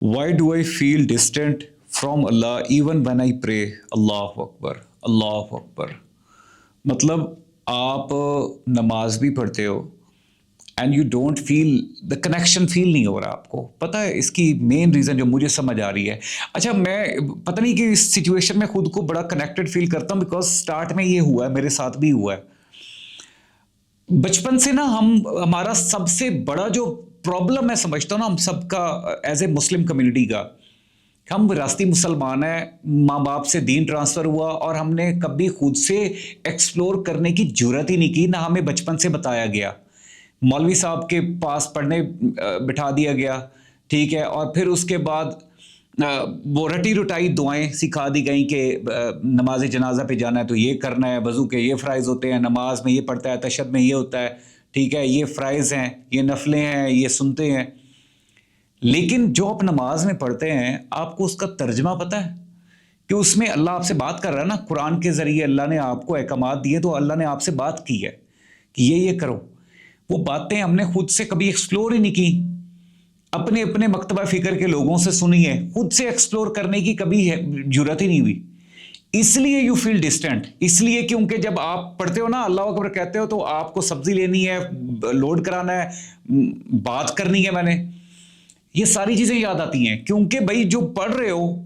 Why do I feel distant from Allah even when I pray? Allahu Akbar, Allahu Akbar. मतलब आप नमाज भी पढ़ते हो and you don't feel the connection, feel नहीं हो रहा आपको. पता है इसकी मेन रीज़न जो मुझे समझ आ रही है. अच्छा, मैं पता नहीं कि इस सिचुएशन में खुद को बड़ा कनेक्टेड फील करता हूँ बिकॉज स्टार्ट में ये हुआ है, मेरे साथ भी हुआ है. बचपन से ना हमारा सबसे बड़ा जो प्रॉब्लम मैं समझता हूँ ना हम सबका एज ए मुस्लिम कम्युनिटी का, हम विरासती मुसलमान हैं, माँ बाप से दीन ट्रांसफ़र हुआ और हमने कभी खुद से एक्सप्लोर करने की जरूरत ही नहीं की, ना हमें बचपन से बताया गया. मौलवी साहब के पास पढ़ने बिठा दिया गया, ठीक है, और फिर उसके बाद वो रटी रुटाई दुआएं सिखा दी गई कि नमाज जनाजा पे जाना है तो ये करना है, वज़ू के ये फ़राइज़ होते हैं, नमाज में ये पढ़ता है, तशहद में ये होता है, ठीक है, ये फ़राइज़ हैं, ये नफलें हैं, ये सुनते हैं. लेकिन जो आप नमाज में पढ़ते हैं आपको उसका तर्जमा पता है कि उसमें अल्लाह आपसे बात कर रहा है ना. कुरान के ज़रिए अल्लाह ने आपको अहकामात दिए, तो अल्लाह ने आपसे बात की है कि ये करो. वो बातें हमने खुद से कभी एक्सप्लोर ही नहीं की, अपने अपने मकतबा फ़िक्र के लोगों से सुनी है, खुद से एक्सप्लोर करने की कभी जरूरत ही नहीं हुई. इसलिए यू फील डिस्टेंट, इसलिए क्योंकि जब आप पढ़ते हो ना अल्लाह अकबर कहते हो तो आपको सब्जी लेनी है, लोड कराना है, बात करनी है, मैंने ये सारी चीज़ें याद आती हैं. क्योंकि भाई जो पढ़ रहे हो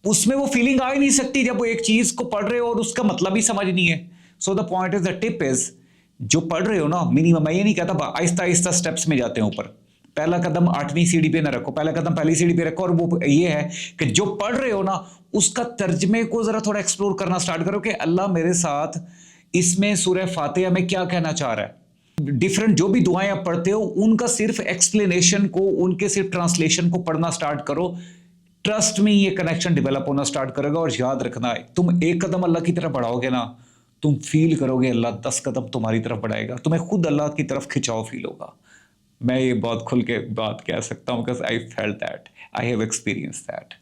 उसमें वो फीलिंग आ ही नहीं सकती जब वो एक चीज़ को पढ़ रहे हो और उसका मतलब ही समझ नहीं है. So the point is, the tip is, जो पढ़ रहे हो ना मिनिमम, मैं ये नहीं कहता आहिस्ता आहिस्ता स्टेप्स में जाते हैं ऊपर. पहला कदम 8वीं सीढ़ी पे ना रखो, पहला कदम पहली सीढ़ी पे रखो. और वो ये है कि जो पढ़ रहे हो ना उसका तर्जमे को ज़रा थोड़ा एक्सप्लोर करना स्टार्ट करो कि अल्लाह मेरे साथ इसमें सूरह फातिहा में क्या कहना चाह रहा है. डिफरेंट जो भी दुआएं आप पढ़ते हो उनका सिर्फ एक्सप्लेनेशन को, उनके सिर्फ ट्रांसलेशन को पढ़ना स्टार्ट करो. ट्रस्ट में ये कनेक्शन डेवलप होना स्टार्ट करेगा. और याद रखना है, तुम एक कदम अल्लाह की तरफ बढ़ाओगे ना, तुम फील करोगे अल्लाह 10 कदम तुम्हारी तरफ बढ़ाएगा, तुम्हें खुद अल्लाह की तरफ खिंचाव फील होगा. मैं ये बहुत खुल के बात कह सकता हूँ because I felt that, I have experience that.